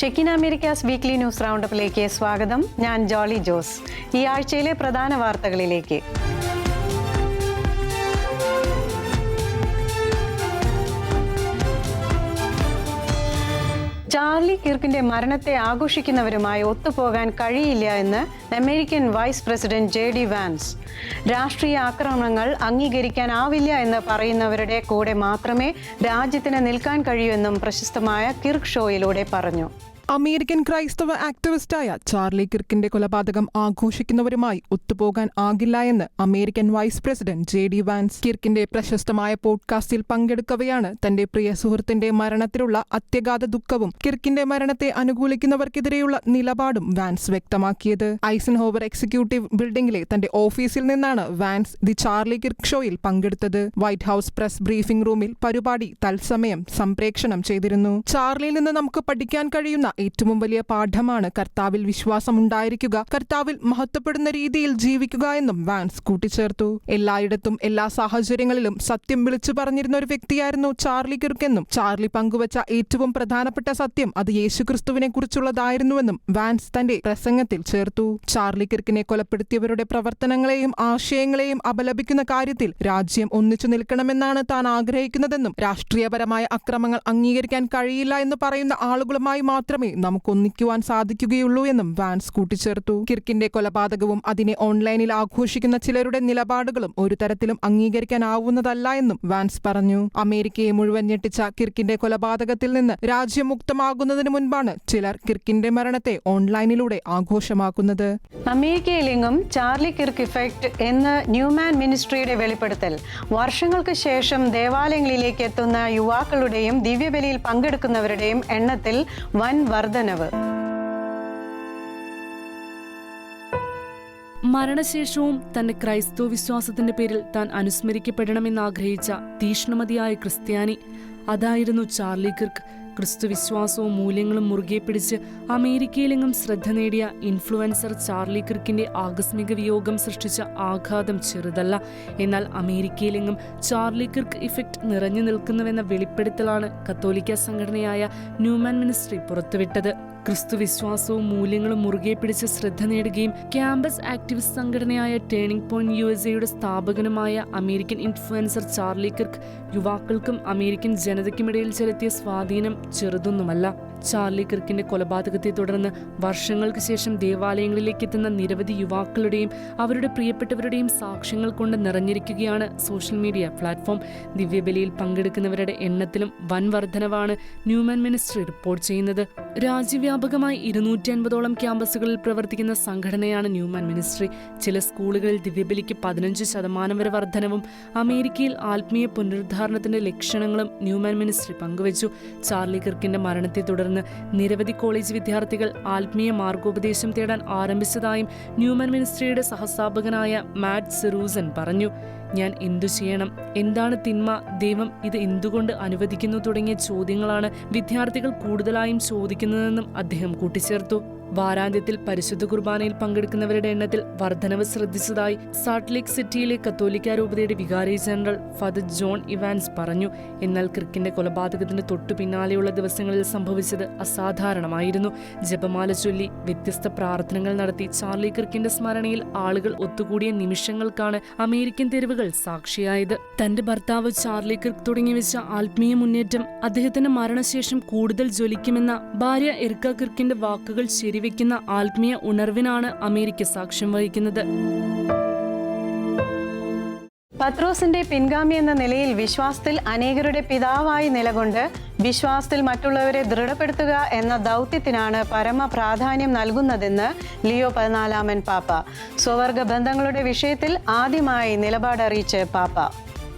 Shekinah Americas weekly news റൗണ്ടപ്പിലേക്ക് സ്വാഗതം. ഞാൻ ജോളി ജോസ്. ഈ ആഴ്ചയിലെ പ്രധാന വാർത്തകളിലേക്ക്. ചാർലി കിർക്കിന്റെ മരണത്തെ ആഘോഷിക്കുന്നവരുമായി ഒത്തുപോകാൻ കഴിയില്ല എന്ന് American vice president JD Vance. രാഷ്ട്രീയ ആക്രമണങ്ങൾ അംഗീകരിക്കാനാവില്ല എന്ന് പറയുന്നവരുടെ കൂടെ മാത്രമേ രാജ്യത്തിന് നിൽക്കാൻ കഴിയൂ എന്നും പ്രശസ്തമായ കിർക്ക് ഷോയിലൂടെ പറഞ്ഞു. അമേരിക്കൻ ക്രൈസ്തവ ആക്ടിവിസ്റ്റായ ചാർലി കിർക്കിന്റെ കൊലപാതകം ആഘോഷിക്കുന്നവരുമായി ഒത്തുപോകാൻ ആകില്ല എന്ന് American vice president JD Vance. കിർക്കിന്റെ പ്രശസ്തമായ പോഡ്കാസ്റ്റിൽ പങ്കെടുക്കവെയാണ് തന്റെ പ്രിയ സുഹൃത്തിന്റെ മരണത്തിലുള്ള അത്യഗാധ ദുഃഖവും കിർക്കിന്റെ മരണത്തെ അനുകൂലിക്കുന്നവർക്കെതിരെയുള്ള നിലപാടും വാൻസ് വ്യക്തമാക്കിയത്. ഐസൻഹോവർ എക്സിക്യൂട്ടീവ് ബിൽഡിംഗിലെ തന്റെ ഓഫീസിൽ നിന്നാണ് വാൻസ് ദി ചാർലി കിർക്ക് ഷോയിൽ പങ്കെടുത്തത്. വൈറ്റ് ഹൌസ് പ്രസ് ബ്രീഫിംഗ് റൂമിൽ പരിപാടി തത്സമയം സംപ്രേക്ഷണം ചെയ്തിരുന്നു. ചാർലിയിൽ നിന്ന് നമുക്ക് പഠിക്കാൻ കഴിയുന്ന ഏറ്റവും വലിയ പാഠമാണ് കർത്താവിൽ വിശ്വാസമുണ്ടായിരിക്കുക, കർത്താവിൽ മഹത്വപ്പെടുന്ന രീതിയിൽ ജീവിക്കുക എന്നും വാൻസ് കൂട്ടിച്ചേർത്തു. എല്ലായിടത്തും എല്ലാ സാഹചര്യങ്ങളിലും സത്യം വിളിച്ചു പറഞ്ഞിരുന്ന ഒരു വ്യക്തിയായിരുന്നു ചാർലി കിർക്ക് എന്നും ചാർലി പങ്കുവച്ച ഏറ്റവും പ്രധാനപ്പെട്ട സത്യം അത് യേശുക്രിസ്തുവിനെ കുറിച്ചുള്ളതായിരുന്നുവെന്നും വാൻസ് തന്റെ പ്രസംഗത്തിൽ ചേർത്തു. ചാർലി കിർക്കിനെ കൊലപ്പെടുത്തിയവരുടെ പ്രവർത്തനങ്ങളെയും ആശയങ്ങളെയും അപലപിക്കുന്ന കാര്യത്തിൽ രാജ്യം ഒന്നിച്ചു നിൽക്കണമെന്നാണ് താൻ ആഗ്രഹിക്കുന്നതെന്നും രാഷ്ട്രീയപരമായ അക്രമങ്ങൾ അംഗീകരിക്കാൻ കഴിയില്ല എന്ന് പറയുന്ന ആളുകളുമായി മാത്രമേ നമുക്കൊന്നിക്കുവാൻ സാധിക്കുകയുള്ളൂ എന്നും വാൻസ് കൂട്ടിച്ചേർത്തു. കിർക്കിന്റെ കൊലപാതകവും അതിനെ ഓൺലൈനിൽ ആഘോഷിക്കുന്ന ചിലരുടെ നിലപാടുകളും ഒരു തരത്തിലും അംഗീകരിക്കാനാവുന്നതല്ല എന്നും വാൻസ് പറഞ്ഞു. അമേരിക്കയെ മുഴുവൻ ഞെട്ടിച്ച കിർക്കിന്റെ കൊലപാതകത്തിൽ നിന്ന് രാജ്യം മുക്തമാകുന്നതിന് മുൻപാണ് ചിലർ കിർക്കിന്റെ മരണത്തെ ഓൺലൈനിലൂടെ ആഘോഷമാക്കുന്നത്. അമേരിക്കയിലെങ്ങും ചാർലി കിർക്ക് ഇഫക്റ്റ് എന്ന ന്യൂമാൻ മിനിസ്ട്രിയുടെ വെളിപ്പെടുത്തൽ. വർഷങ്ങൾക്ക് ശേഷം ദേവാലയങ്ങളിലേക്ക് എത്തുന്ന യുവാക്കളുടെയും ദിവ്യബലിയിൽ പങ്കെടുക്കുന്നവരുടെയും എണ്ണത്തിൽ വൻ വർധനവ്. മരണശേഷവും തന്റെ ക്രൈസ്തവ വിശ്വാസത്തിന്റെ പേരിൽ താൻ അനുസ്മരിക്കപ്പെടണമെന്നാഗ്രഹിച്ച തീക്ഷ്ണമതിയായ ക്രിസ്ത്യാനി അതായിരുന്നു ചാർലി കിർക്ക്. ക്രിസ്തുവിശ്വാസവും മൂല്യങ്ങളും മുറുകെ പിടിച്ച് അമേരിക്കയിലെങ്ങും ശ്രദ്ധ നേടിയ ഇൻഫ്ലുവൻസർ ചാർലി കിർക്കിന്റെ ആകസ്മിക വിയോഗം സൃഷ്ടിച്ച ആഘാതം ചെറുതല്ല. എന്നാൽ അമേരിക്കയിലെങ്ങും ചാർലി കിർക്ക് ഇഫക്റ്റ് നിറഞ്ഞു നിൽക്കുന്നുവെന്ന വെളിപ്പെടുത്തലാണ് കത്തോലിക്ക സംഘടനയായ ന്യൂമാൻ മിനിസ്ട്രി പുറത്തുവിട്ടത്. ക്രിസ്തുവിശ്വാസവും മൂല്യങ്ങളും മുറുകെ പിടിച്ച് ശ്രദ്ധ നേടുകയും ക്യാമ്പസ് ആക്ടിവിസ്റ്റ് സംഘടനയായ ടേണിംഗ് പോയിന്റ് USA സ്ഥാപകനുമായ അമേരിക്കൻ ഇൻഫ്ലുവൻസർ ചാർലി കിർക്ക് യുവാക്കൾക്കും അമേരിക്കൻ ജനതയ്ക്കുമിടയിൽ ചെലുത്തിയ സ്വാധീനം ചെറുതൊന്നുമല്ല. ചാർലി കിർക്കിന്റെ കൊലപാതകത്തെ തുടർന്ന് വർഷങ്ങൾക്ക് ശേഷം ദേവാലയങ്ങളിലേക്ക് എത്തുന്ന നിരവധി യുവാക്കളുടെയും അവരുടെ പ്രിയപ്പെട്ടവരുടെയും സാക്ഷ്യങ്ങൾ കൊണ്ട് നിറഞ്ഞിരിക്കുകയാണ് സോഷ്യൽ മീഡിയ പ്ലാറ്റ്ഫോം. ദിവ്യബലിയിൽ പങ്കെടുക്കുന്നവരുടെ എണ്ണത്തിലും വൻ വർധനവാണ് ന്യൂമാൻ മിനിസ്ട്രി റിപ്പോർട്ട് ചെയ്യുന്നത്. രാജ്യവ്യാപകമായി 250ഓളം ക്യാമ്പസുകളിൽ പ്രവർത്തിക്കുന്ന സംഘടനയാണ് ന്യൂമാൻ മിനിസ്ട്രി. ചില സ്കൂളുകളിൽ ദിവ്യബലിക്ക് 15% വരെ വർധനവും അമേരിക്കയിൽ ആത്മീയ പുനരുദ്ധാരണത്തിന്റെ ലക്ഷണങ്ങളും ന്യൂമാൻ മിനിസ്ട്രി പങ്കുവച്ചു. ചാർലി കിർക്കിന്റെ മരണത്തെ തുടർന്ന് നിരവധി കോളേജ് വിദ്യാർത്ഥികൾ ആത്മീയ മാർഗോപദേശം തേടാൻ ആരംഭിച്ചതായും ന്യൂമാൻ മിനിസ്ട്രിയുടെ സഹസ്ഥാപകനായ മാറ്റ് സെറൂസൻ പറഞ്ഞു. ഞാൻ എന്തു ചെയ്യണം, എന്താണ് തിന്മ, ദൈവം ഇത് എന്തുകൊണ്ട് അനുവദിക്കുന്നു തുടങ്ങിയ ചോദ്യങ്ങളാണ് വിദ്യാർത്ഥികൾ കൂടുതലായും ചോദിക്കുന്നതെന്നും അദ്ദേഹം കൂട്ടിച്ചേർത്തു. വാരാന്ത്യത്തിൽ പരിശുദ്ധ കുർബാനയിൽ പങ്കെടുക്കുന്നവരുടെ എണ്ണത്തിൽ വർധനവ് ശ്രദ്ധിച്ചതായി സാൾട്ട് ലേക്ക് സിറ്റിയിലെ കത്തോലിക്ക രൂപതയുടെ വികാരി ജനറൽ ഫാദർ ജോൺ ഇവാൻസ് പറഞ്ഞു. എന്നാൽ കിർക്കിന്റെ കൊലപാതകത്തിന് തൊട്ടു പിന്നാലെയുള്ള ദിവസങ്ങളിൽ സംഭവിച്ചത് അസാധാരണമായിരുന്നു. ജപമാല ചൊല്ലി വ്യത്യസ്ത പ്രാർത്ഥനകൾ നടത്തി ചാർലി കിർക്കിന്റെ സ്മരണയിൽ ആളുകൾ ഒത്തുകൂടിയ നിമിഷങ്ങൾക്കാണ് അമേരിക്കൻ തെരുവുകൾ സാക്ഷിയായത്. തന്റെ ഭർത്താവ് ചാർലി കിർക്ക് തുടങ്ങിവെച്ച ആത്മീയ മുന്നേറ്റം അദ്ദേഹത്തിന്റെ മരണശേഷം കൂടുതൽ ജ്വലിക്കുമെന്ന ഭാര്യ എറിക്ക കിർക്കിന്റെ വാക്കുകൾ വെക്കുന്ന ആത്മീയ ഉണർവിനാണ് അമേരിക്ക സാക്ഷ്യം വഹിക്കുന്നത്. പത്രോസിന്റെ പിൻഗാമി എന്ന നിലയിൽ വിശ്വാസത്തിൽ അനേകരുടെ പിതാവായി നിലകൊണ്ട് വിശ്വാസത്തിൽ മറ്റുള്ളവരെ ദൃഢപ്പെടുത്തുക എന്ന ദൗത്യത്തിനാണ് പരമ പ്രാധാന്യം നൽകുന്നതെന്ന് ലിയോ 14 പാപ്പ. സ്വവർഗ ബന്ധങ്ങളുടെ വിഷയത്തിൽ ആദ്യമായി നിലപാടറിയിച്ച് പാപ്പ.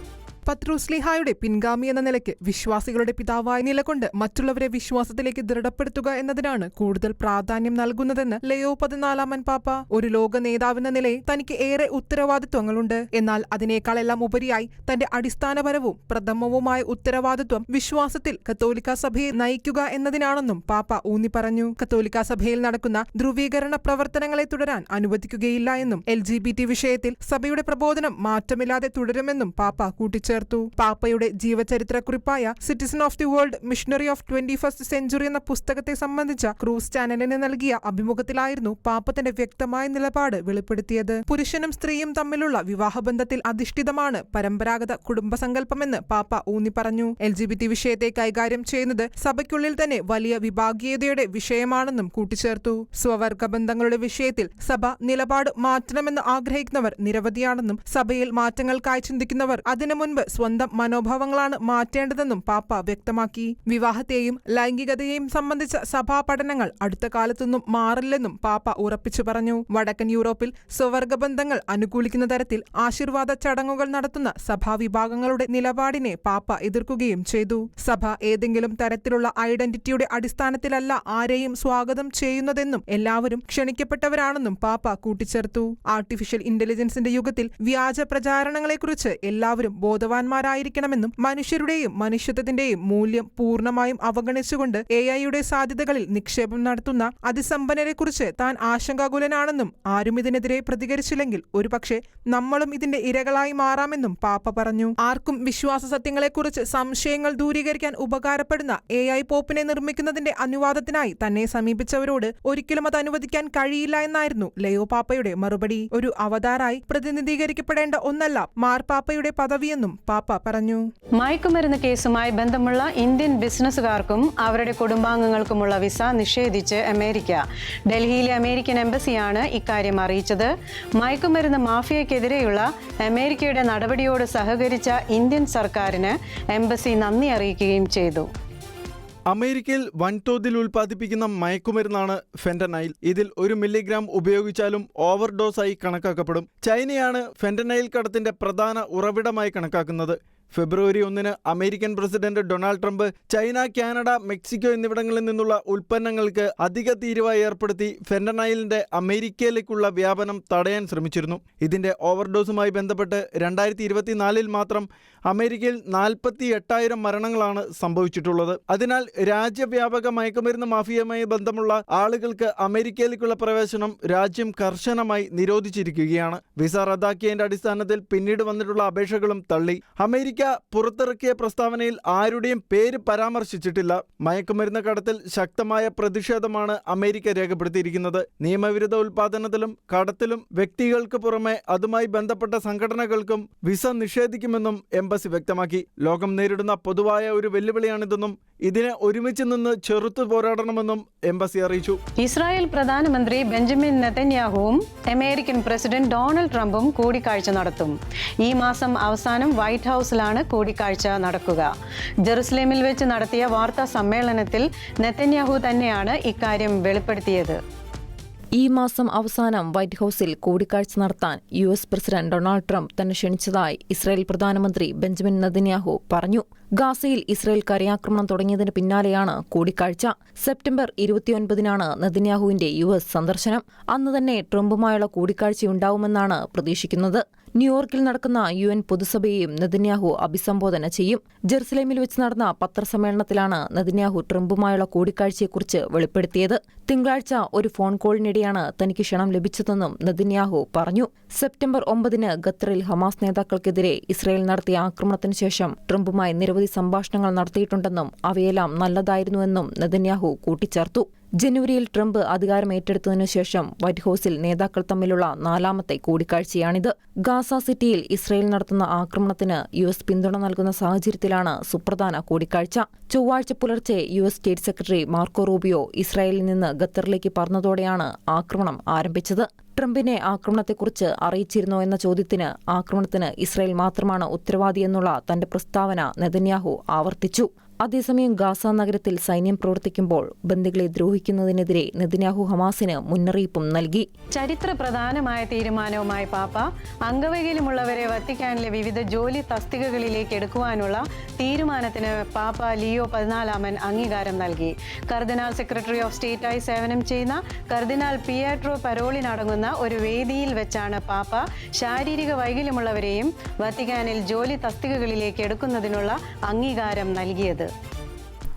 പത്രോസ്ലീഹായുടെ പിൻഗാമി എന്ന നിലയ്ക്ക് വിശ്വാസികളുടെ പിതാവായി നിലകൊണ്ട് മറ്റുള്ളവരെ വിശ്വാസത്തിലേക്ക് ദൃഢപ്പെടുത്തുക എന്നതിനാണ് കൂടുതൽ പ്രാധാന്യം നൽകുന്നതെന്ന് ലിയോ 14 പാപ്പ. ഒരു ലോക നേതാവെന്ന നിലയിൽ തനിക്ക് ഏറെ ഉത്തരവാദിത്വങ്ങളുണ്ട്. എന്നാൽ അതിനേക്കാളെല്ലാം ഉപരിയായി തന്റെ അടിസ്ഥാനപരവും പ്രഥമവുമായ ഉത്തരവാദിത്വം വിശ്വാസത്തിൽ കത്തോലിക്ക സഭയെ നയിക്കുക എന്നതിനാണെന്നും പാപ്പ ഊന്നി പറഞ്ഞു. കത്തോലിക്ക സഭയിൽ നടക്കുന്ന ധ്രുവീകരണ പ്രവർത്തനങ്ങളെ തുടരാൻ അനുവദിക്കുകയില്ല എന്നും LGBT വിഷയത്തിൽ സഭയുടെ പ്രബോധനം മാറ്റമില്ലാതെ തുടരുമെന്നും പാപ്പ കൂട്ടിച്ചേർത്തു. കൂട്ടിച്ചേർത്തു. പാപ്പയുടെ ജീവചരിത്രക്കുറിപ്പായ citizen of the world missionary of 21st century എന്ന പുസ്തകത്തെ സംബന്ധിച്ച ക്രൂസ് ചാനലിന് നൽകിയ അഭിമുഖത്തിലായിരുന്നു പാപ്പ തന്റെ വ്യക്തമായ നിലപാട് വെളിപ്പെടുത്തിയത്. പുരുഷനും സ്ത്രീയും തമ്മിലുള്ള വിവാഹബന്ധത്തിൽ അധിഷ്ഠിതമാണ് പരമ്പരാഗത കുടുംബസങ്കല്പമെന്ന് പാപ്പ ഊന്നി പറഞ്ഞു. LGBT വിഷയത്തെ കൈകാര്യം ചെയ്യുന്നത് സഭയ്ക്കുള്ളിൽ തന്നെ വലിയ വിഭാഗീയതയുടെ വിഷയമാണെന്നും കൂട്ടിച്ചേർത്തു. സ്വവർഗ ബന്ധങ്ങളുടെ വിഷയത്തിൽ സഭ നിലപാട് മാറ്റണമെന്ന് ആഗ്രഹിക്കുന്നവർ നിരവധിയാണെന്നും സഭയിൽ മാറ്റങ്ങൾക്കായി ചിന്തിക്കുന്നവർ അതിനു മുൻപ് സ്വന്തം മനോഭാവങ്ങളാണ് മാറ്റേണ്ടതെന്നും പാപ്പ വ്യക്തമാക്കി. വിവാഹത്തെയും ലൈംഗികതയെയും സംബന്ധിച്ച സഭാ പഠനങ്ങൾ അടുത്ത കാലത്തൊന്നും മാറില്ലെന്നും പാപ്പ ഉറപ്പിച്ചു പറഞ്ഞു. വടക്കൻ യൂറോപ്പിൽ സ്വവർഗബന്ധങ്ങൾ അനുകൂലിക്കുന്ന തരത്തിൽ ആശീർവാദ ചടങ്ങുകൾ നടത്തുന്ന സഭാവിഭാഗങ്ങളുടെ നിലപാടിനെ പാപ്പ എതിർക്കുകയും ചെയ്തു. സഭ ഏതെങ്കിലും തരത്തിലുള്ള ഐഡന്റിറ്റിയുടെ അടിസ്ഥാനത്തിലല്ല ആരെയും സ്വാഗതം ചെയ്യുന്നതെന്നും എല്ലാവരും ക്ഷണിക്കപ്പെട്ടവരാണെന്നും പാപ്പ കൂട്ടിച്ചേർത്തു. ആർട്ടിഫിഷ്യൽ ഇന്റലിജൻസിന്റെ യുഗത്തിൽ വ്യാജ പ്രചാരണങ്ങളെക്കുറിച്ച് എല്ലാവരും ബോധവാന്മാരായിരിക്കണമെന്നും മനുഷ്യരുടെയും മനുഷ്യത്വത്തിന്റെയും മൂല്യം പൂർണ്ണമായും അവഗണിച്ചുകൊണ്ട് AI-യുടെ സാധ്യതകളിൽ നിക്ഷേപം നടത്തുന്ന അതിസമ്പന്നരെക്കുറിച്ച് താൻ ആശങ്കാകുലനാണെന്നും ആരും ഇതിനെതിരെ പ്രതികരിച്ചില്ലെങ്കിൽ ഒരുപക്ഷെ നമ്മളും ഇതിന്റെ ഇരകളായി മാറാമെന്നും പാപ്പ പറഞ്ഞു. ആർക്കും വിശ്വാസ സത്യങ്ങളെക്കുറിച്ച് സംശയങ്ങൾ ദൂരീകരിക്കാൻ ഉപകാരപ്പെടുന്ന AI പോപ്പിനെ നിർമ്മിക്കുന്നതിന്റെ അനുവാദത്തിനായി തന്നെ സമീപിച്ചവരോട് ഒരിക്കലും അത് അനുവദിക്കാൻ കഴിയില്ല എന്നായിരുന്നു ലയോ പാപ്പയുടെ മറുപടി. ഒരു അവതാറായി പ്രതിനിധീകരിക്കപ്പെടേണ്ട ഒന്നല്ല മാർപ്പാപ്പയുടെ പദവിയെന്നും പാപ്പ പറഞ്ഞു. മയക്കുമരുന്ന് കേസുമായി ബന്ധമുള്ള ഇന്ത്യൻ ബിസിനസ്സുകാർക്കും അവരുടെ കുടുംബാംഗങ്ങൾക്കുമുള്ള വിസ നിഷേധിച്ച് അമേരിക്ക. ഡൽഹിയിലെ അമേരിക്കൻ എംബസിയാണ് ഇക്കാര്യം അറിയിച്ചത്. മയക്കുമരുന്ന് മാഫിയക്കെതിരെയുള്ള അമേരിക്കയുടെ നടപടിയോട് സഹകരിച്ച ഇന്ത്യൻ സർക്കാരിന് എംബസി നന്ദി അറിയിക്കുകയും ചെയ്തു. അമേരിക്കയിൽ വൻതോതിൽ ഉൽപ്പാദിപ്പിക്കുന്ന മയക്കുമരുന്നാണ് ഫെന്റനൈൽ. ഇതിൽ 1 മില്ലിഗ്രാം ഉപയോഗിച്ചാലും ഓവർഡോസായി കണക്കാക്കപ്പെടും. ചൈനയാണ് ഫെന്റനൈൽ കടത്തിന്റെ പ്രധാന ഉറവിടമായി കണക്കാക്കുന്നത്. ഫെബ്രുവരി 1 American president Donald Trump China, Canada, Mexico എന്നിവിടങ്ങളിൽ നിന്നുള്ള ഉൽപ്പന്നങ്ങൾക്ക് അധിക തീരുവ ഏർപ്പെടുത്തി ഫെന്റനൈലിന്റെ അമേരിക്കയിലേക്കുള്ള വ്യാപനം തടയാൻ ശ്രമിച്ചിരുന്നു. ഇതിന്റെ ഓവർഡോസുമായി ബന്ധപ്പെട്ട് 2024 മാത്രം അമേരിക്കയിൽ 48,000 മരണങ്ങളാണ് സംഭവിച്ചിട്ടുള്ളത്. അതിനാൽ രാജ്യവ്യാപക മയക്കുമരുന്ന് മാഫിയയുമായി ബന്ധമുള്ള ആളുകൾക്ക് അമേരിക്കയിലേക്കുള്ള പ്രവേശനം രാജ്യം കർശനമായി നിരോധിച്ചിരിക്കുകയാണ്. വിസ റദ്ദാക്കിയതിന്റെ അടിസ്ഥാനത്തിൽ പിന്നീട് വന്നിട്ടുള്ള അപേക്ഷകളും തള്ളി. അമേരിക്ക പുറത്തിറക്കിയ പ്രസ്താവനയിൽ ആരുടെയും പേര് പരാമർശിച്ചിട്ടില്ല. മയക്കുമരുന്ന് കടത്തിൽ ശക്തമായ പ്രതിഷേധമാണ് അമേരിക്ക രേഖപ്പെടുത്തിയിരിക്കുന്നത്. നിയമവിരുദ്ധ ഉൽപാദനത്തിലും കടത്തിലും വ്യക്തികൾക്ക് പുറമെ അതുമായി ബന്ധപ്പെട്ട സംഘടനകൾക്കും വിസ നിഷേധിക്കുമെന്നും എംബസി വ്യക്തമാക്കി. ലോകം നേരിടുന്ന പൊതുവായ ഒരു വെല്ലുവിളിയാണിതെന്നും ഇതിനെ ഒരുമിച്ച് നിന്ന് ചെറുത്തു പോരാടണമെന്നും എംബസി അറിയിച്ചു. ഇസ്രായേൽ പ്രധാനമന്ത്രി ബെഞ്ചമിൻ നെതന്യാഹുവും അമേരിക്കൻ പ്രസിഡന്റ് ഡൊണാൾഡ് ട്രംപും കൂടിക്കാഴ്ച നടത്തും. ഈ മാസം അവസാനം വൈറ്റ് ഹൗസിലാണ് കൂടിക്കാഴ്ച നടക്കുക. ജെറുസലേമിൽ വെച്ച് നടത്തിയ വാർത്താ സമ്മേളനത്തിൽ നെതന്യാഹു തന്നെയാണ് ഇക്കാര്യം വെളിപ്പെടുത്തിയത്. ഈ മാസം അവസാനം വൈറ്റ് ഹൌസിൽ കൂടിക്കാഴ്ച നടത്താൻ US പ്രസിഡന്റ് ഡൊണാൾഡ് ട്രംപ് തന്നെ ക്ഷണിച്ചതായി ഇസ്രായേൽ പ്രധാനമന്ത്രി ബെഞ്ചമിൻ നെതന്യാഹു പറഞ്ഞു. ഗാസയിൽ ഇസ്രായേൽ കരയാക്രമണം തുടങ്ങിയതിന് പിന്നാലെയാണ് കൂടിക്കാഴ്ച. സെപ്റ്റംബർ 29-നാണ് നെതന്യാഹുവിന്റെ US സന്ദർശനം. അന്ന് തന്നെ ട്രംപുമായുള്ള കൂടിക്കാഴ്ചയുണ്ടാവുമെന്നാണ് പ്രതീക്ഷിക്കുന്നത്. ന്യൂയോർക്കിൽ നടക്കുന്ന UN പൊതുസഭയെയും നെതന്യാഹു അഭിസംബോധന ചെയ്യും. ജെറുസലേമിൽ വെച്ച് നടന്ന പത്രസമ്മേളനത്തിലാണ് നെതന്യാഹു ട്രംപുമായുള്ള കൂടിക്കാഴ്ചയെക്കുറിച്ച് വെളിപ്പെടുത്തിയത്. തിങ്കളാഴ്ച ഒരു ഫോൺ കോളിനിടെയാണ് തനിക്ക് ക്ഷണം ലഭിച്ചതെന്നും നെതന്യാഹു പറഞ്ഞു. സെപ്റ്റംബർ 9 ഖത്തറിൽ ഹമാസ് നേതാക്കൾക്കെതിരെ ഇസ്രായേൽ നടത്തിയ ആക്രമണത്തിന് ശേഷം ട്രംപുമായി നിരവധി സംഭാഷണങ്ങൾ നടത്തിയിട്ടുണ്ടെന്നും അവയെല്ലാം നല്ലതായിരുന്നുവെന്നും നെതന്യാഹു കൂട്ടിച്ചേർത്തു. ജനുവരിയിൽ ട്രംപ് അധികാരം ഏറ്റെടുത്തതിനു ശേഷം വൈറ്റ് ഹൌസിൽ നേതാക്കൾ തമ്മിലുള്ള 4ാമത്തെ കൂടിക്കാഴ്ചയാണിത്. ഗാസ സിറ്റിയിൽ ഇസ്രായേൽ നടത്തുന്ന ആക്രമണത്തിന് US പിന്തുണ നൽകുന്ന സാഹചര്യത്തിലാണ് സുപ്രധാന കൂടിക്കാഴ്ച. ചൊവ്വാഴ്ച പുലർച്ചെ US state secretary Marco Rubio ഇസ്രായേലിൽ നിന്ന് ഖത്തറിലേക്ക് പറന്നതോടെയാണ് ആക്രമണം ആരംഭിച്ചത്. ട്രംപിനെ ആക്രമണത്തെക്കുറിച്ച് അറിയിച്ചിരുന്നോ എന്ന ചോദ്യത്തിന് ആക്രമണത്തിന് ഇസ്രായേൽ മാത്രമാണ് ഉത്തരവാദിയെന്നുള്ള തന്റെ പ്രസ്താവന നെതന്യാഹു ആവർത്തിച്ചു. അതേസമയം ഗാസ നഗരത്തിൽ സൈന്യം പ്രവർത്തിക്കുമ്പോൾ ബന്ദികളെ ദ്രോഹിക്കുന്നതിനെതിരെ നെതന്യാഹു ഹമാസിന് മുന്നറിയിപ്പും നൽകി. ചരിത്ര പ്രധാനമായ തീരുമാനവുമായി പാപ്പ അംഗവൈകല്യമുള്ളവരെ വത്തിക്കാനിലെ വിവിധ ജോലി തസ്തികകളിലേക്ക് എടുക്കുവാനുള്ള തീരുമാനത്തിന് പാപ്പ ലിയോ 14 അംഗീകാരം നൽകി. കർദിനാൾ സെക്രട്ടറി ഓഫ് സ്റ്റേറ്റായി സേവനം ചെയ്യുന്ന കർദിനാൾ പിയേട്രോ പരോളിനടങ്ങുന്ന ഒരു വേദിയിൽ വെച്ചാണ് പാപ്പ ശാരീരിക വൈകല്യമുള്ളവരെയും വത്തിക്കാനിൽ ജോലി തസ്തികകളിലേക്ക് എടുക്കുന്നതിനുള്ള അംഗീകാരം നൽകിയത്.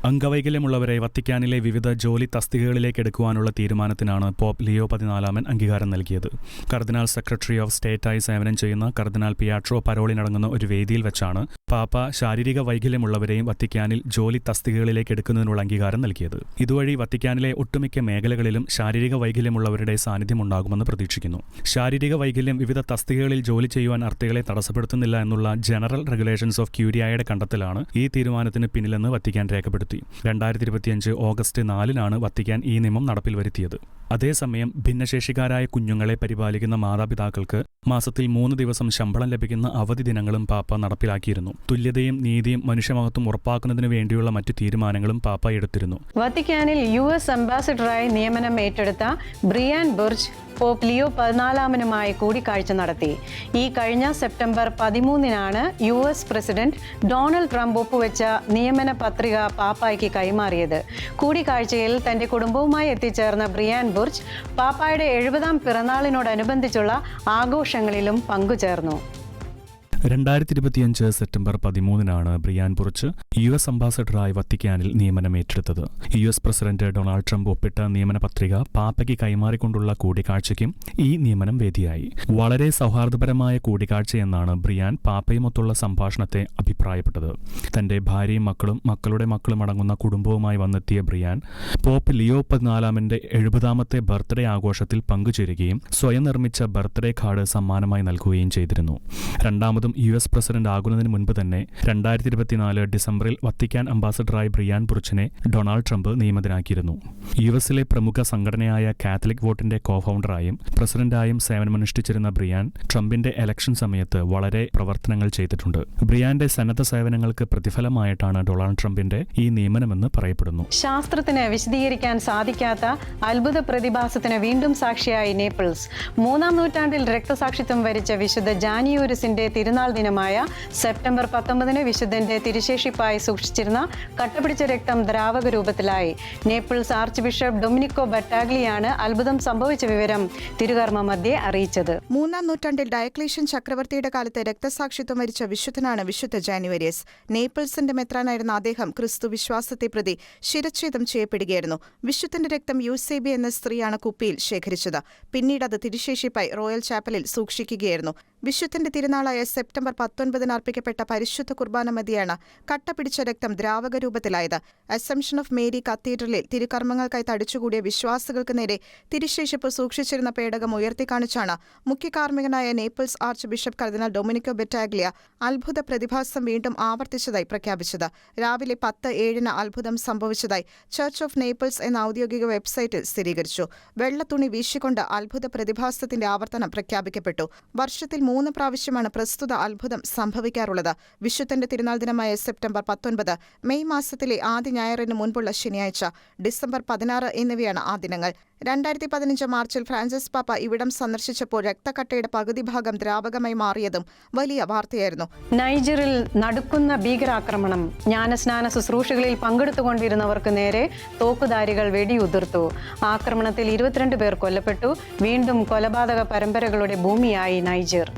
അംഗവൈകല്യമുള്ളവരെ വത്തിക്കാനിലെ വിവിധ ജോലി തസ്തികകളിലേക്ക് എടുക്കുവാനുള്ള തീരുമാനത്തിനാണ് പോപ്പ് ലിയോ 14 അംഗീകാരം നൽകിയത്. കർദിനാൾ സെക്രട്ടറി ഓഫ് സ്റ്റേറ്റായി സേവനം ചെയ്യുന്ന കർദിനാൾ പിയാട്രോ പരോളിനടങ്ങുന്ന ഒരു വേദിയിൽ വെച്ചാണ് പാപ്പ ശാരീരിക വൈകല്യമുള്ളവരെയും വത്തിക്കാനിൽ ജോലി തസ്തികകളിലേക്ക് എടുക്കുന്നതിനുള്ള അംഗീകാരം നൽകിയത്. ഇതുവഴി വത്തിക്കാനിലെ ഒട്ടുമിക്ക മേഖലകളിലും ശാരീരിക വൈകല്യമുള്ളവരുടെ സാന്നിധ്യം ഉണ്ടാകുമെന്ന് പ്രതീക്ഷിക്കുന്നു. ശാരീരിക വൈകല്യം വിവിധ തസ്തികകളിൽ ജോലി ചെയ്യുവാൻ അർത്ഥികളെ തടസ്സപ്പെടുത്തുന്നില്ല എന്നുള്ള ജനറൽ റെഗുലേഷൻസ് ഓഫ് ക്യൂരിയായുടെ കണ്ടെത്തലാണ് ഈ തീരുമാനത്തിന് പിന്നിലെന്ന് വത്തിക്കാൻ രേഖപ്പെടുത്തി. 2025 ഓഗസ്റ്റ് 4-നാണ് വത്തിക്കാൻ ഈ നിയമം നടപ്പിൽ വരുത്തിയത്. അതേസമയം ഭിന്നശേഷിക്കാരായ കുഞ്ഞുങ്ങളെ പരിപാലിക്കുന്ന മാതാപിതാക്കൾക്ക് മാസത്തിൽ 3 ദിവസം ശമ്പളം ലഭിക്കുന്ന അവധി ദിനങ്ങളും പാപ്പ നടപ്പിലാക്കിയിരുന്നു. തുല്യതയും നീതിയും മനുഷ്യമഹത്വം ഉറപ്പാക്കുന്നതിനു വേണ്ടിയുള്ള മറ്റു തീരുമാനങ്ങളും പാപ്പ എടുത്തിരുന്നു. വത്തിക്കാനിൽ US അംബാസിഡറായി നിയമനം ഏറ്റെടുത്ത ബ്രിയാൻ ബുർജ് പോപ്പ് ലിയോ 14 കൂടിക്കാഴ്ച നടത്തി. ഈ കഴിഞ്ഞ സെപ്റ്റംബർ 13-നാണ് US പ്രസിഡന്റ് ഡൊണാൾഡ് ട്രംപ് ഒപ്പുവെച്ച നിയമന പത്രിക പാപ്പായ്ക്ക് കൈമാറിയത്. കൂടിക്കാഴ്ചയിൽ തന്റെ കുടുംബവുമായി എത്തിച്ചേർന്ന ബ്രിയാൻ ബുർജ് പാപ്പായുടെ 70ാം പിറന്നാളിനോടനുബന്ധിച്ചുള്ള ആഘോഷങ്ങളിലും പങ്കുചേർന്നു. 2025 സെപ്റ്റംബർ 13-നാണ് ബ്രിയാൻ ബുർജ് US അംബാസഡറായി വത്തിക്കാനിൽ നിയമനമേറ്റെടുത്തത്. US പ്രസിഡന്റ് ഡൊണാൾഡ് ട്രംപ് ഒപ്പിട്ട നിയമന പത്രിക പാപ്പയ്ക്ക് കൈമാറിക്കൊണ്ടുള്ള കൂടിക്കാഴ്ചയ്ക്കും ഈ നിയമനം വേദിയായി. വളരെ സൗഹാർദ്ദപരമായ കൂടിക്കാഴ്ചയെന്നാണ് ബ്രിയാൻ പാപ്പയുമൊത്തുള്ള സംഭാഷണത്തെ അഭിപ്രായപ്പെട്ടത്. തന്റെ ഭാര്യയും മക്കളുടെ മക്കളും അടങ്ങുന്ന കുടുംബവുമായി വന്നെത്തിയ ബ്രിയാൻ പോപ്പ് ലിയോ 14 70ാമത്തെ ബർത്ത്ഡേ ആഘോഷത്തിൽ പങ്കുചേരുകയും സ്വയം നിർമ്മിച്ച ബർത്ത്ഡേ കാർഡ് സമ്മാനമായി നൽകുകയും ചെയ്തിരുന്നു. രണ്ടാമതും US പ്രസിഡന്റ് ആകുന്നതിന് മുൻപ് തന്നെ 2024 ഡിസംബറിൽ വത്തിക്കാൻ അംബാസഡറായി ബ്രിയാൻ ബുർജിനെ ഡൊണാൾഡ് ട്രംപ് നിയമിതനാക്കിയിരുന്നു. US-ലെ പ്രമുഖ സംഘടനയായ കാത്തലിക് വോട്ടിന്റെ കോഫൗണ്ടറായും പ്രസിഡന്റായും സേവനമനുഷ്ഠിച്ചിരുന്ന ബ്രിയാൻ ട്രംപിന്റെ ഇലക്ഷൻ സമയത്ത് വളരെ പ്രവർത്തനങ്ങൾ ചെയ്തിട്ടുണ്ട്. ബ്രിയാന്റെ സന്നദ്ധ സേവനങ്ങൾക്ക് പ്രതിഫലമായിട്ടാണ് ഡൊണാൾഡ് ട്രംപിന്റെ ഈ നിയമനമെന്ന് പറയപ്പെടുന്നു. ശാസ്ത്രത്തിന് വിശദീകരിക്കാൻ സാധിക്കാത്ത അത്ഭുത പ്രതിഭാസത്തിന് വീണ്ടും സാക്ഷിയായി നേപ്പിൾസ്. 3-ാം നൂറ്റാണ്ടിൽ രക്തസാക്ഷിത്വം വരിച്ച വിശുദ്ധ ജാനിയൂരിസിന്റെ തിരുനാൾ ദിനമായ സെപ്റ്റംബർ 19-ന് വിശുദ്ധന്റെ തിരുശേഷിപ്പായി സൂക്ഷിച്ചിരുന്ന കട്ടപിടിച്ച രക്തം ദ്രാവക രൂപത്തിലായി. നേപ്പിൾസ് ആർച്ച് ബിഷപ്പ് ഡൊമിനിക്കോ ബറ്റാഗ്ലിയാണ് അത്ഭുതം സംഭവിച്ച വിവരം തിരുകർമ്മ മധ്യേ അറിയിച്ചത്. 3-ാം നൂറ്റാണ്ടിൽ ഡയക്ലീഷ്യൻ ചക്രവർത്തിയുടെ കാലത്ത് രക്തസാക്ഷിത്വം വരിച്ച വിശുദ്ധനാണ് വിശുദ്ധ ജാനുവരിയസ്. നേപ്പിൾസിന്റെ മെത്രാനായിരുന്ന അദ്ദേഹം ക്രിസ്തു വിശ്വാസത്തെ പ്രതി ശിരച്ഛേദം ചെയ്യപ്പെടുകയായിരുന്നു. വിശുദ്ധന്റെ രക്തം യൂസേബി എന്ന സ്ത്രീയാണ് കുപ്പിയിൽ ശേഖരിച്ചത്. പിന്നീട് അത് തിരുശേഷിപ്പായി റോയൽ ചാപ്പലിൽ സൂക്ഷിക്കുകയായിരുന്നു. വിശുദ്ധന്റെ തിരുനാളായ സെപ്റ്റംബർ 19-ന് അർപ്പിക്കപ്പെട്ട പരിശുദ്ധ കുർബാന മതിയാണ് കട്ടപിടിച്ച രക്തം ദ്രാവക രൂപത്തിലായത്. അസംഷൻ ഓഫ് മേരി കത്തീഡ്രലിൽ തിരുകർമ്മങ്ങൾക്കായി തടിച്ചുകൂടിയ വിശ്വാസികൾക്ക് നേരെ തിരുശേഷിപ്പ് സൂക്ഷിച്ചിരുന്ന പേടകം ഉയർത്തിക്കാണിച്ചാണ് മുഖ്യകാർമ്മികനായ നേപ്പിൾസ് ആർച്ച് ബിഷപ്പ് കർദിനാൾ ഡൊമിനിക്കോ ബറ്റാഗ്ലിയ അത്ഭുത പ്രതിഭാസം വീണ്ടും ആവർത്തിച്ചതായി പ്രഖ്യാപിച്ചത്. രാവിലെ 10:07-ന് അത്ഭുതം സംഭവിച്ചതായി ചർച്ച് ഓഫ് നേപ്പിൾസ് എന്ന ഔദ്യോഗിക വെബ്സൈറ്റിൽ സ്ഥിരീകരിച്ചു. വെള്ളത്തുണി വീശിക്കൊണ്ട് അത്ഭുത പ്രതിഭാസത്തിന്റെ ആവർത്തനം പ്രഖ്യാപിക്കപ്പെട്ടു. വർഷത്തിൽ 3 പ്രാവശ്യമാണ് പ്രസ്തുത അത്ഭുതം സംഭവിക്കാറുള്ളത്. വിശുദ്ധന്റെ തിരുനാൾ ദിനമായ സെപ്റ്റംബർ 19, മെയ് മാസത്തിലെ ആദ്യ ഞായറിന് മുൻപുള്ള ശനിയാഴ്ച, ഡിസംബർ 16 എന്നിവയാണ് ആ ദിനങ്ങൾ. 2015 മാർച്ചിൽ ഫ്രാൻസിസ് പാപ്പ ഇവിടം സന്ദർശിച്ചപ്പോൾ രക്തക്കട്ടയുടെ പകുതി ഭാഗം ദ്രാവകമായി മാറിയതും വലിയ വാർത്തയായിരുന്നു. നൈജറിൽ നടക്കുന്ന ഭീകരാക്രമണം. ജ്ഞാനസ്നാന ശുശ്രൂഷകളിൽ പങ്കെടുത്തുകൊണ്ടിരുന്നവർക്ക് നേരെ തോക്കുധാരികൾ വെടിയുതിർത്തു. ആക്രമണത്തിൽ 22 പേർ കൊല്ലപ്പെട്ടു. വീണ്ടും കൊലപാതക പരമ്പരകളുടെ ഭൂമിയായി നൈജർ.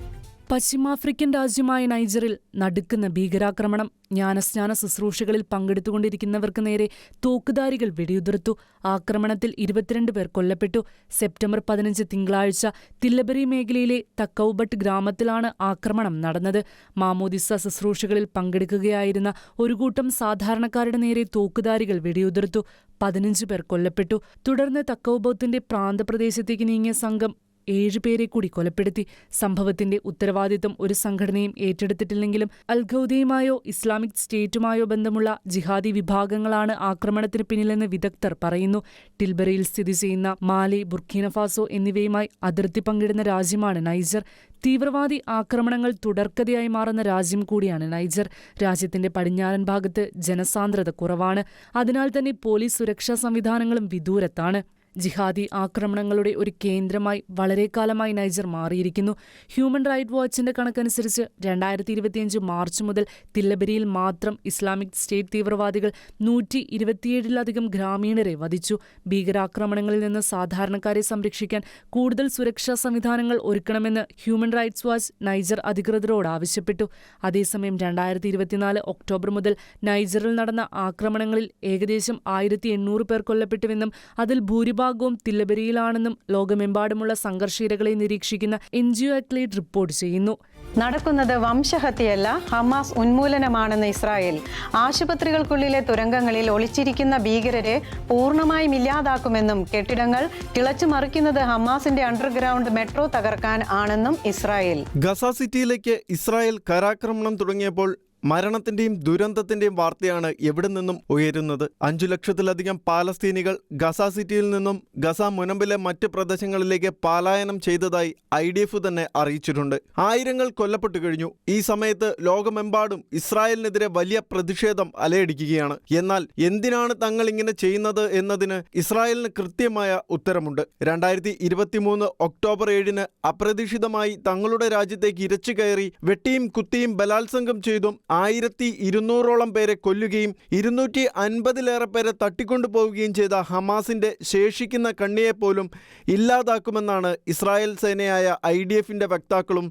പശ്ചിമാഫ്രിക്കൻ രാജ്യമായ നൈജറിൽ നടുക്കുന്ന ഭീകരാക്രമണം. ജ്ഞാനസ്നാന ശുശ്രൂഷകളിൽ പങ്കെടുത്തുകൊണ്ടിരിക്കുന്നവർക്ക് നേരെ തോക്കുധാരികൾ വെടിയുതിർത്തു. ആക്രമണത്തിൽ 22 പേർ കൊല്ലപ്പെട്ടു. സെപ്റ്റംബർ 15 തിങ്കളാഴ്ച തില്ലബരി മേഖലയിലെ തക്കൌബട്ട് ഗ്രാമത്തിലാണ് ആക്രമണം നടന്നത്. മാമോദിസ ശുശ്രൂഷകളിൽ പങ്കെടുക്കുകയായിരുന്ന ഒരു കൂട്ടം സാധാരണക്കാരുടെ നേരെ തോക്കുധാരികൾ വെടിയുതിർത്തു. 15 പേർ കൊല്ലപ്പെട്ടു. തുടർന്ന് തക്കൌബത്തിന്റെ പ്രാന്തപ്രദേശത്തേക്ക് നീങ്ങിയ സംഘം 7 പേരെ കൂടി കൊലപ്പെടുത്തി. സംഭവത്തിന്റെ ഉത്തരവാദിത്തം ഒരു സംഘടനയും ഏറ്റെടുത്തിട്ടില്ലെങ്കിലും അൽഖൗദയുമായോ ഇസ്ലാമിക് സ്റ്റേറ്റുമായോ ബന്ധമുള്ള ജിഹാദി വിഭാഗങ്ങളാണ് ആക്രമണത്തിന് പിന്നിലെന്ന് വിദഗ്ധർ പറയുന്നു. ടിൽബറിയിൽ സ്ഥിതി ചെയ്യുന്ന മാലി, ബുർക്കീനഫാസോ എന്നിവയുമായി അതിർത്തി പങ്കിടുന്ന രാജ്യമാണ് നൈജർ. തീവ്രവാദി ആക്രമണങ്ങൾ തുടർക്കഥയായി മാറുന്ന രാജ്യം കൂടിയാണ് നൈജർ. രാജ്യത്തിന്റെ പടിഞ്ഞാറൻ ഭാഗത്ത് ജനസാന്ദ്രത കുറവാണ്. അതിനാൽ തന്നെ പോലീസ് സുരക്ഷാ സംവിധാനങ്ങളും വിദൂരത്താണ്. ജിഹാദി ആക്രമണങ്ങളുടെ ഒരു കേന്ദ്രമായി വളരെ കാലമായി നൈജർ മാറിയിരിക്കുന്നു. ഹ്യൂമൻ റൈറ്റ് വാച്ചിന്റെ കണക്കനുസരിച്ച് 2025 മാർച്ച് മുതൽ തില്ലബരിയിൽ മാത്രം ഇസ്ലാമിക് സ്റ്റേറ്റ് തീവ്രവാദികൾ 127-ലധികം ഗ്രാമീണരെ വധിച്ചു. ഭീകരാക്രമണങ്ങളിൽ നിന്ന് സാധാരണക്കാരെ സംരക്ഷിക്കാൻ കൂടുതൽ സുരക്ഷാ സംവിധാനങ്ങൾ ഒരുക്കണമെന്ന് ഹ്യൂമൻ റൈറ്റ്സ് വാച്ച് നൈജർ അധികൃതരോട് ആവശ്യപ്പെട്ടു. അതേസമയം 2024 ഒക്ടോബർ മുതൽ നൈജറിൽ നടന്ന ആക്രമണങ്ങളിൽ ഏകദേശം 1800 പേർ കൊല്ലപ്പെട്ടുവെന്നും അതിൽ ഭൂരിഭാഗവും തില്ലബരിയിലാണെന്നും ലോകമെമ്പാടുമുള്ള സംഘർഷയിരകളെ നിരീക്ഷിക്കുന്ന NGO അക്ലേഡ് റിപ്പോർട്ട് ചെയ്യുന്നു. നടക്കുന്നത് വംശഹത്യയല്ല, ഹമാസ് ഉന്മൂലനമാണെന്ന് ഇസ്രായേൽ. ആശുപത്രികൾക്കുള്ളിലെ തുരങ്കങ്ങളിൽ ഒളിച്ചിരിക്കുന്ന ഭീകരരെ പൂർണ്ണമായും ഇല്ലാതാക്കുമെന്നും കെട്ടിടങ്ങൾ കിളച്ചുമറിക്കുന്നത് ഹമാസിന്റെ അണ്ടർഗ്രൗണ്ട് മെട്രോ തകർക്കാൻ ആണെന്നും ഇസ്രായേൽ. ഗസ സിറ്റിയിലേക്ക് ഇസ്രായേൽ കരാക്രമണം തുടങ്ങിയപ്പോൾ മരണത്തിന്റെയും ദുരന്തത്തിന്റെയും വാർത്തയാണ് എവിടെ നിന്നും ഉയരുന്നത്. 5 ലക്ഷത്തിലധികം പാലസ്തീനികൾ ഗസ സിറ്റിയിൽ നിന്നും ഗസ മുനമ്പിലെ മറ്റ് പ്രദേശങ്ങളിലേക്ക് പലായനം ചെയ്തതായി IDF തന്നെ അറിയിച്ചിട്ടുണ്ട്. ആയിരങ്ങൾ കൊല്ലപ്പെട്ടു കഴിഞ്ഞു. ഈ സമയത്ത് ലോകമെമ്പാടും ഇസ്രായേലിനെതിരെ വലിയ പ്രതിഷേധം അലയടിക്കുകയാണ്. എന്നാൽ എന്തിനാണ് തങ്ങൾ ഇങ്ങനെ ചെയ്യുന്നത് എന്നതിന് ഇസ്രായേലിന് കൃത്യമായ ഉത്തരമുണ്ട്. 2023 ഒക്ടോബർ 7 അപ്രതീക്ഷിതമായി തങ്ങളുടെ രാജ്യത്തേക്ക് ഇരച്ചു കയറി വെട്ടിയും കുത്തിയും ബലാത്സംഗം ചെയ്തും 1200ഓളം പേരെ കൊല്ലുകയും 250-ലേറെ പേരെ തട്ടിക്കൊണ്ടുപോവുകയും ചെയ്ത ഹമാസിന്റെ ശേഷിക്കുന്ന കണ്ണിയെപ്പോലും ഇല്ലാതാക്കുമെന്നാണ് ഇസ്രായേൽ സേനയായ IDFന്റെ വക്താക്കളും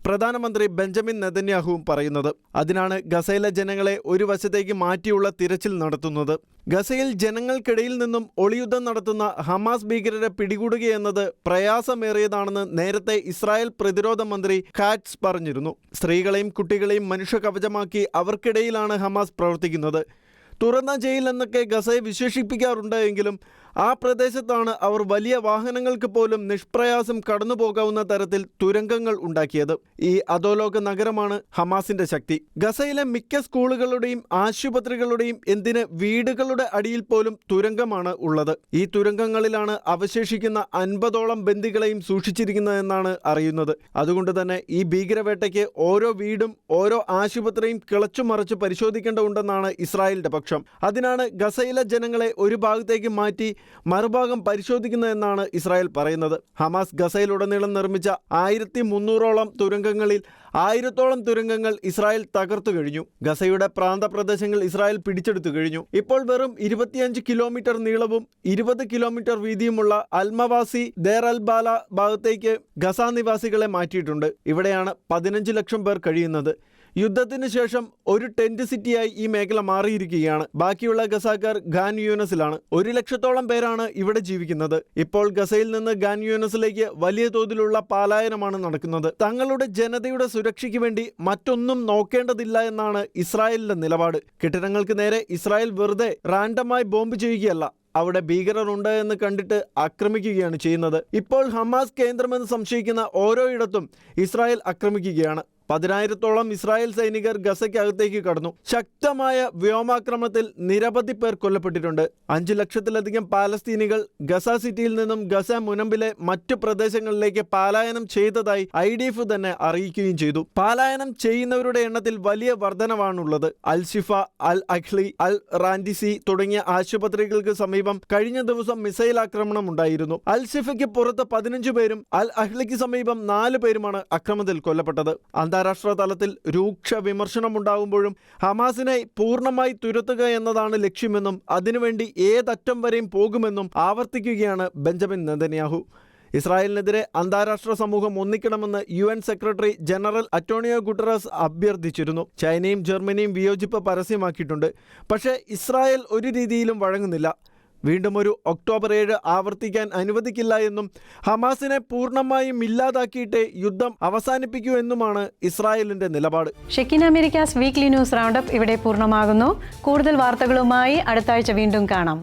പ്രധാനമന്ത്രി ബെഞ്ചമിൻ നെതന്യാഹുവും പറയുന്നത്. അതിനാണ് ഗസയിലെ ജനങ്ങളെ ഒരു വശത്തേക്ക് മാറ്റിയുള്ള തിരച്ചിൽ നടത്തുന്നത്. ഗസയിൽ ജനങ്ങൾക്കിടയിൽ നിന്നും ഒളിയുദ്ധം നടത്തുന്ന ഹമാസ് ഭീകരരെ പിടികൂടുകയെന്നത് പ്രയാസമേറിയതാണെന്ന് നേരത്തെ ഇസ്രായേൽ പ്രതിരോധ മന്ത്രി കാറ്റ്സ് പറഞ്ഞിരുന്നു. സ്ത്രീകളെയും കുട്ടികളെയും മനുഷ്യകവചമാക്കി അവർക്കിടയിലാണ് ഹമാസ് പ്രവർത്തിക്കുന്നത്. തുറന്ന ജയിൽ എന്നൊക്കെ ഗസയെ വിശേഷിപ്പിക്കാറുണ്ട് എങ്കിലും ആ പ്രദേശത്താണ് അവർ വലിയ വാഹനങ്ങൾക്ക് പോലും നിഷ്പ്രയാസം കടന്നുപോകാവുന്ന തരത്തിൽ തുരങ്കങ്ങൾ ഉണ്ടാക്കിയത്. ഈ അധോലോക നഗരമാണ് ഹമാസിന്റെ ശക്തി. ഗസയിലെ മിക്ക സ്കൂളുകളുടെയും ആശുപത്രികളുടെയും എന്തിന് വീടുകളുടെ അടിയിൽ പോലും തുരങ്കമാണ് ഉള്ളത്. ഈ തുരങ്കങ്ങളിലാണ് അവശേഷിക്കുന്ന 50ഓളം ബന്ദികളെയും സൂക്ഷിച്ചിരിക്കുന്നതെന്നാണ് അറിയുന്നത്. അതുകൊണ്ട് തന്നെ ഈ ഭീകരവേട്ടയ്ക്ക് ഓരോ വീടും ഓരോ ആശുപത്രിയും കിളച്ചുമറിച്ച് പരിശോധിക്കേണ്ടതുണ്ടെന്നാണ് ഇസ്രായേലിന്റെ പക്ഷം. അതിനാണ് ഗസയിലെ ജനങ്ങളെ ഒരു ഭാഗത്തേക്ക് മാറ്റി മറുഭാഗം പരിശോധിക്കുന്നതെന്നാണ് ഇസ്രായേൽ പറയുന്നത്. ഹമാസ് ഗസയിലുടനീളം നിർമ്മിച്ച 1300ഓളം തുരങ്കങ്ങളിൽ 1000ഓളം തുരങ്കങ്ങൾ ഇസ്രായേൽ തകർത്തു കഴിഞ്ഞു. ഗസയുടെ പ്രാന്തപ്രദേശങ്ങൾ ഇസ്രായേൽ പിടിച്ചെടുത്തു കഴിഞ്ഞു. ഇപ്പോൾ വെറും 25 കിലോമീറ്റർ നീളവും 20 കിലോമീറ്റർ വീതിയുമുള്ള അൽമവാസി ദേർ അൽ ബാല ഭാഗത്തേക്ക് ഗസ നിവാസികളെ മാറ്റിയിട്ടുണ്ട്. ഇവിടെയാണ് 15 ലക്ഷം പേർ കഴിയുന്നത്. യുദ്ധത്തിന് ശേഷം ഒരു ടെന്റ് സിറ്റിയായി ഈ മേഖല മാറിയിരിക്കുകയാണ്. ബാക്കിയുള്ള ഗസാക്കാർ ഖാൻ യൂനസിലാണ്. 1 ലക്ഷത്തോളം പേരാണ് ഇവിടെ ജീവിക്കുന്നത്. ഇപ്പോൾ ഗസയിൽ നിന്ന് ഖാൻ യൂനസിലേക്ക് വലിയ തോതിലുള്ള പലായനമാണ് നടക്കുന്നത്. തങ്ങളുടെ ജനതയുടെ സുരക്ഷയ്ക്ക് വേണ്ടി മറ്റൊന്നും നോക്കേണ്ടതില്ല എന്നാണ് ഇസ്രായേലിന്റെ നിലപാട്. കെട്ടിടങ്ങൾക്ക് നേരെ ഇസ്രായേൽ വെറുതെ റാൻഡമായി ബോംബ് ചെയ്യുകയല്ല, അവിടെ ഭീകരരുണ്ട് എന്ന് കണ്ടിട്ട് ആക്രമിക്കുകയാണ് ചെയ്യുന്നത്. ഇപ്പോൾ ഹമാസ് കേന്ദ്രമെന്ന് സംശയിക്കുന്ന ഓരോയിടത്തും ഇസ്രായേൽ ആക്രമിക്കുകയാണ്. 10,000ഓളം ഇസ്രായേൽ സൈനികർ ഗസയ്ക്കകത്തേക്ക് കടന്നു. ശക്തമായ വ്യോമാക്രമണത്തിൽ നിരവധി പേർ കൊല്ലപ്പെട്ടിട്ടുണ്ട്. 5 ലക്ഷത്തിലധികം പാലസ്തീനികൾ ഗസ സിറ്റിയിൽ നിന്നും ഗസ മുനമ്പിലെ മറ്റു പ്രദേശങ്ങളിലേക്ക് പലായനം ചെയ്തതായി IDF തന്നെ അറിയിക്കുകയും ചെയ്തു. പലായനം ചെയ്യുന്നവരുടെ എണ്ണത്തിൽ വലിയ വർധനവാണുള്ളത്. അൽ ഷിഫ, അൽ അഖ്ലി, അൽ റാൻഡിസി തുടങ്ങിയ ആശുപത്രികൾക്ക് സമീപം കഴിഞ്ഞ ദിവസം മിസൈൽ ആക്രമണം ഉണ്ടായിരുന്നു. അൽ ഷിഫയ്ക്ക് പുറത്ത് 15 പേരും അൽ അഖ്ലിക്ക് സമീപം 4 പേരുമാണ് അക്രമത്തിൽ കൊല്ലപ്പെട്ടത്. അന്താരാഷ്ട്ര തലത്തിൽ രൂക്ഷ വിമർശനമുണ്ടാകുമ്പോഴും ഹമാസിനെ പൂർണ്ണമായി തുരത്തുക എന്നതാണ് ലക്ഷ്യമെന്നും അതിനുവേണ്ടി ഏതറ്റം വരെയും പോകുമെന്നും ആവർത്തിക്കുകയാണ് ബെഞ്ചമിൻ നെതന്യാഹു. ഇസ്രായേലിനെതിരെ അന്താരാഷ്ട്ര സമൂഹം ഒന്നിക്കണമെന്ന് UN secretary general Antonio Guterres അഭ്യർത്ഥിച്ചിരുന്നു. ചൈനയും ജർമ്മനിയും വിയോജിപ്പ് പരസ്യമാക്കിയിട്ടുണ്ട്. പക്ഷേ ഇസ്രായേൽ ഒരു രീതിയിലും വഴങ്ങുന്നില്ല. വീണ്ടും ഒരു ഒക്ടോബർ 7 ആവർത്തിക്കാൻ അനുവദിക്കില്ല എന്നും ഹമാസിനെ പൂർണ്ണമായും ഇല്ലാതാക്കിയിട്ടേ യുദ്ധം അവസാനിപ്പിക്കൂ എന്നുമാണ് ഇസ്രായേലിന്റെ നിലപാട്. ഷെക്കിൻ അമേരിക്കാസ് വീക്ക്ലി ന്യൂസ് റൗണ്ടപ്പ് ഇവിടെ പൂർണ്ണമാകുന്നു. കൂടുതൽ വാർത്തകളുമായി അടുത്ത ആഴ്ച വീണ്ടും കാണാം.